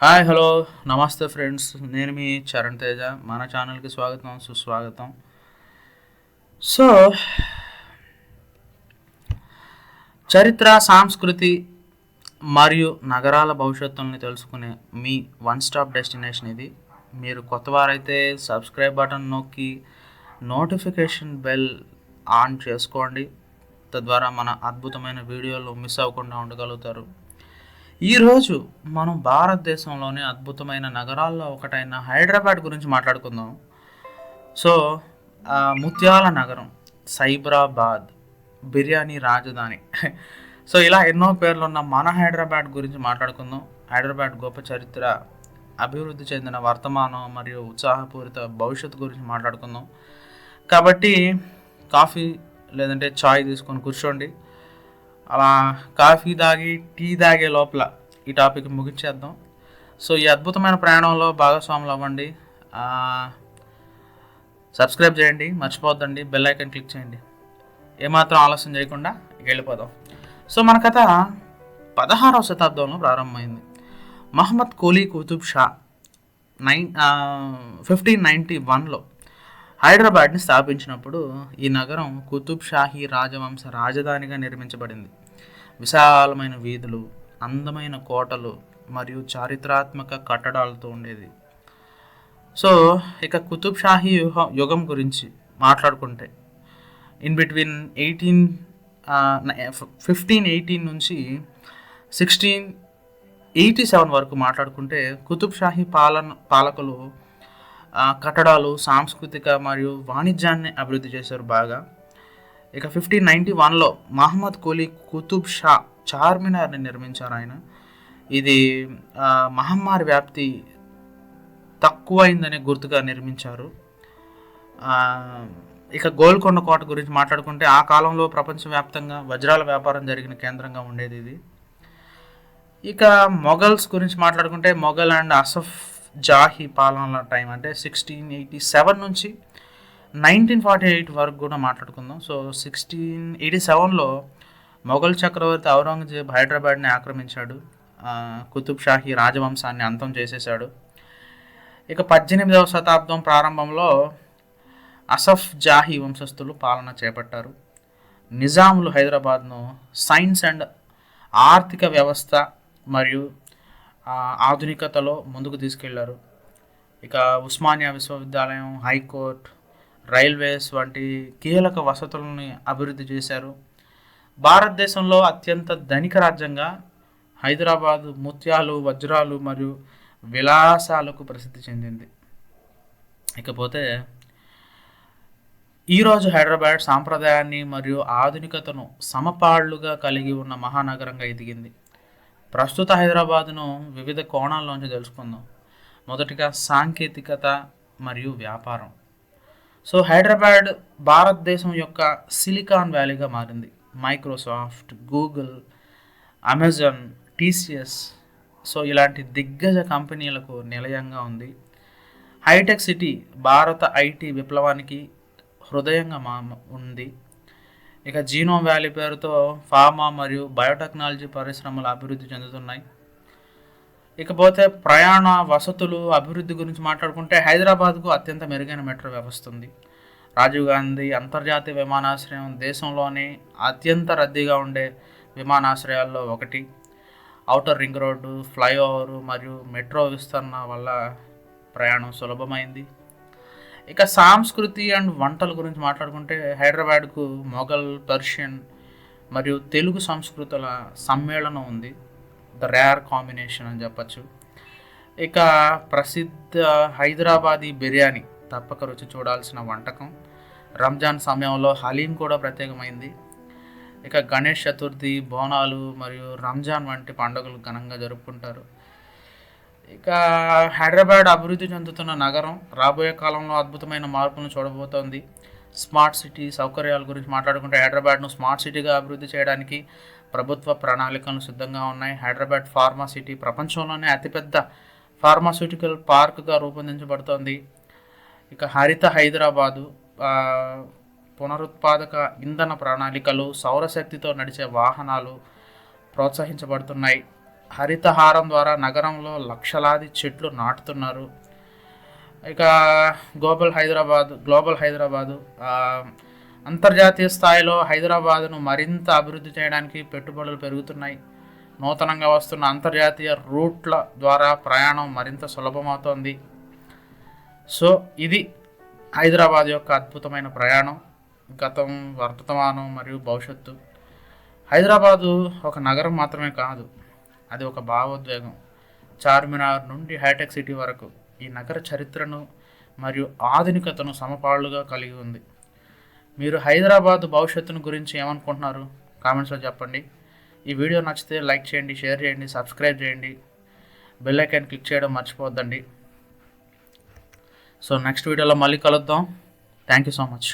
Hi hello నమస్తే friends, నేను మీ చరణ్ తేజ. మన ఛానల్కి స్వాగతం సుస్వాగతం. సో చరిత్ర, సంస్కృతి మరియు నగరాల భవిష్యత్తుని తెలుసుకునే మీ వన్ స్టాప్ డెస్టినేషన్ ఇది. మీరు కొత్త వారైతే సబ్స్క్రైబ్ బటన్ నొక్కి నోటిఫికేషన్ బెల్ ఆన్ చేసుకోండి. తద్వారా మన అద్భుతమైన వీడియోలు మిస్ అవ్వకుండా ఉండగలుగుతారు. ఈరోజు మనం భారతదేశంలోని అద్భుతమైన నగరాల్లో ఒకటైన హైదరాబాద్ గురించి మాట్లాడుకుందాం. సో ముత్యాల నగరం, సైబరాబాద్, బిర్యానీ రాజధాని, సో ఇలా ఎన్నో పేర్లు ఉన్న మన హైదరాబాద్ గురించి మాట్లాడుకుందాం. హైదరాబాద్ గొప్ప చరిత్ర, అభివృద్ధి చెందిన వర్తమానం మరియు ఉత్సాహపూరిత భవిష్యత్తు గురించి మాట్లాడుకుందాం. కాబట్టి కాఫీ లేదంటే చాయ్ తీసుకొని కూర్చోండి. అలా కాఫీ తాగి టీ తాగే లోపల ఈ టాపిక్ ముగించేద్దాం. సో ఈ అద్భుతమైన ప్రయాణంలో భాగస్వాములు అవ్వండి. సబ్స్క్రైబ్ చేయండి, మర్చిపోద్దండి, బెల్ ఐకాన్ క్లిక్ చేయండి. ఏమాత్రం ఆలస్యం చేయకుండా వెళ్ళిపోదాం. సో మన కథ 16వ శతాబ్దంలో ప్రారంభమైంది. మహమ్మద్ కులీ కుతుబ్ షా 1591లో హైదరాబాద్ని స్థాపించినప్పుడు ఈ నగరం కుతుబ్ షాహీ రాజవంశ రాజధానిగా నిర్మించబడింది. విశాలమైన వీధులు, అందమైన కోటలు మరియు చారిత్రాత్మక కట్టడాలతో ఉండేది. సో ఇక కుతుబ్ షాహీ యుగం గురించి మాట్లాడుకుంటే ఇన్ బిట్వీన్ 1518 నుంచి 1687 వరకు మాట్లాడుకుంటే కుతుబ్ షాహీ పాలకులు కట్టడాలు, సాంస్కృతిక మరియు వాణిజ్యాన్ని అభివృద్ధి చేశారు బాగా. ఇక 1591లో మహమ్మద్ కులీ కుతుబ్ షా చార్మినార్ని నిర్మించారు ఆయన. ఇది మహమ్మారి వ్యాప్తి తక్కువైందనే గుర్తుగా నిర్మించారు. ఇక గోల్కొండ కోట గురించి మాట్లాడుకుంటే ఆ కాలంలో ప్రపంచవ్యాప్తంగా వజ్రాల వ్యాపారం జరిగిన కేంద్రంగా ఉండేది ఇది. ఇక మొఘల్స్ గురించి మాట్లాడుకుంటే మొఘల్ అండ్ అసఫ్ జాహీ పాలన టైం అంటే 1687 నుంచి 1948 వరకు కూడా మాట్లాడుకుందాం. సో 1687లో మొఘల్ చక్రవర్తి ఔరంగజేబ్ హైదరాబాద్ని ఆక్రమించాడు. కుతుబ్ షాహీ రాజవంశాన్ని అంతం చేసేశాడు. ఇక 18వ శతాబ్దం ప్రారంభంలో అసఫ్ జాహీ వంశస్థులు పాలన చేపట్టారు. నిజాములు హైదరాబాద్ను సైన్స్ అండ్ ఆర్థిక వ్యవస్థ మరియు ఆధునికతలో ముందుకు తీసుకెళ్లారు. ఇక ఉస్మానియా విశ్వవిద్యాలయం, హైకోర్టు, రైల్వేస్ వంటి కీలక వసతులని అభివృద్ధి చేశారు. భారతదేశంలో అత్యంత ధనిక రాజ్యంగా హైదరాబాదు ముత్యాలు, వజ్రాలు మరియు విలాసాలకు ప్రసిద్ధి చెందింది. ఇకపోతే ఈరోజు హైదరాబాద్ సాంప్రదాయాన్ని మరియు ఆధునికతను సమపాళ్లుగా కలిగి ఉన్న మహానగరంగా ఎదిగింది. ప్రస్తుత హైదరాబాదును వివిధ కోణాల్లోంచి తెలుసుకుందాం. మొదటిగా సాంకేతికత మరియు వ్యాపారం. సో హైదరాబాద్ భారతదేశం యొక్క సిలికాన్ వ్యాలీగా మారింది. Microsoft, Google, Amazon, TCS so ఇలాంటి దిగ్గజ కంపెనీలకు నిలయంగా ఉంది. హైటెక్ సిటీ భారత ఐటీ విప్లవానికి హృదయంగా ఉంది. ఇక జీనోమ్ వ్యాలీ పేరుతో ఫార్మా మరియు బయోటెక్నాలజీ పరిశ్రమలు అభివృద్ధి చెందుతున్నాయి. ఇకపోతే ప్రయాణ వసతులు అభివృద్ధి గురించి మాట్లాడుకుంటే హైదరాబాద్కు అత్యంత మెరుగైన మెట్రో వ్యవస్థ ఉంది. రాజీవ్ గాంధీ అంతర్జాతీయ విమానాశ్రయం దేశంలోనే అత్యంత రద్దీగా ఉండే విమానాశ్రయాల్లో ఒకటి. ఔటర్ రింగ్ రోడ్డు, ఫ్లైఓవర్ మరియు మెట్రో విస్తరణ వల్ల ప్రయాణం సులభమైంది. ఇక సంస్కృతి అండ్ వంటల గురించి మాట్లాడుకుంటే హైదరాబాద్కు మొఘల్, పర్షియన్ మరియు తెలుగు సంస్కృతుల సమ్మేళనం ఉంది. ద రేర్ కాంబినేషన్ అని చెప్పచ్చు. ఇక ప్రసిద్ధ హైదరాబాదీ బిర్యానీ తప్పక రుచి చూడాల్సిన వంటకం. రంజాన్ సమయంలో హలీం కూడా ప్రత్యేకమైంది. ఇక గణేష్ చతుర్థి, బోనాలు మరియు రంజాన్ వంటి పండుగలు ఘనంగా జరుపుకుంటారు. ఇక హైదరాబాద్ అభివృద్ధి చెందుతున్న నగరం రాబోయే కాలంలో అద్భుతమైన మార్పులను చూడబోతోంది. స్మార్ట్ సిటీ సౌకర్యాల గురించి మాట్లాడుకుంటే హైదరాబాద్ను స్మార్ట్ సిటీగా అభివృద్ధి చేయడానికి ప్రభుత్వ ప్రణాళికలు సిద్ధంగా ఉన్నాయి. హైదరాబాద్ ఫార్మా సిటీ ప్రపంచంలోనే అతిపెద్ద ఫార్మాస్యూటికల్ పార్క్గా రూపొందించబడుతోంది. ఇక హరిత హైదరాబాదు, పునరుత్పాదక ఇంధన ప్రణాళికలు, సౌరశక్తితో నడిచే వాహనాలు ప్రోత్సహించబడుతున్నాయి. హరితహారం ద్వారా నగరంలో లక్షలాది చెట్లు నాటుతున్నారు. ఇక గ్లోబల్ హైదరాబాదు అంతర్జాతీయ స్థాయిలో హైదరాబాదును మరింత అభివృద్ధి చేయడానికి పెట్టుబడులు పెరుగుతున్నాయి. నూతనంగా వస్తున్న అంతర్జాతీయ రూట్ల ద్వారా ప్రయాణం మరింత సులభమవుతోంది. సో ఇది హైదరాబాద్ యొక్క అద్భుతమైన ప్రయాణం, గతం, వర్తమానం మరియు భవిష్యత్తు. హైదరాబాదు ఒక నగరం మాత్రమే కాదు, అది ఒక భావోద్వేగం. చార్మినార్ నుండి హైటెక్ సిటీ వరకు ఈ నగర చరిత్రను మరియు ఆధునికతను సమపాళ్లుగా కలిగి ఉంది. మీరు హైదరాబాద్ భవిష్యత్తును గురించి ఏమనుకుంటున్నారు? కామెంట్స్లో చెప్పండి. ఈ వీడియో నచ్చితే లైక్ చేయండి, షేర్ చేయండి, సబ్స్క్రైబ్ చేయండి, బెల్ ఐకాన్ క్లిక్ చేయడం మర్చిపోవద్దండి. సో నెక్స్ట్ వీడియోలో మళ్ళీ కలుద్దాం. Thank you so much.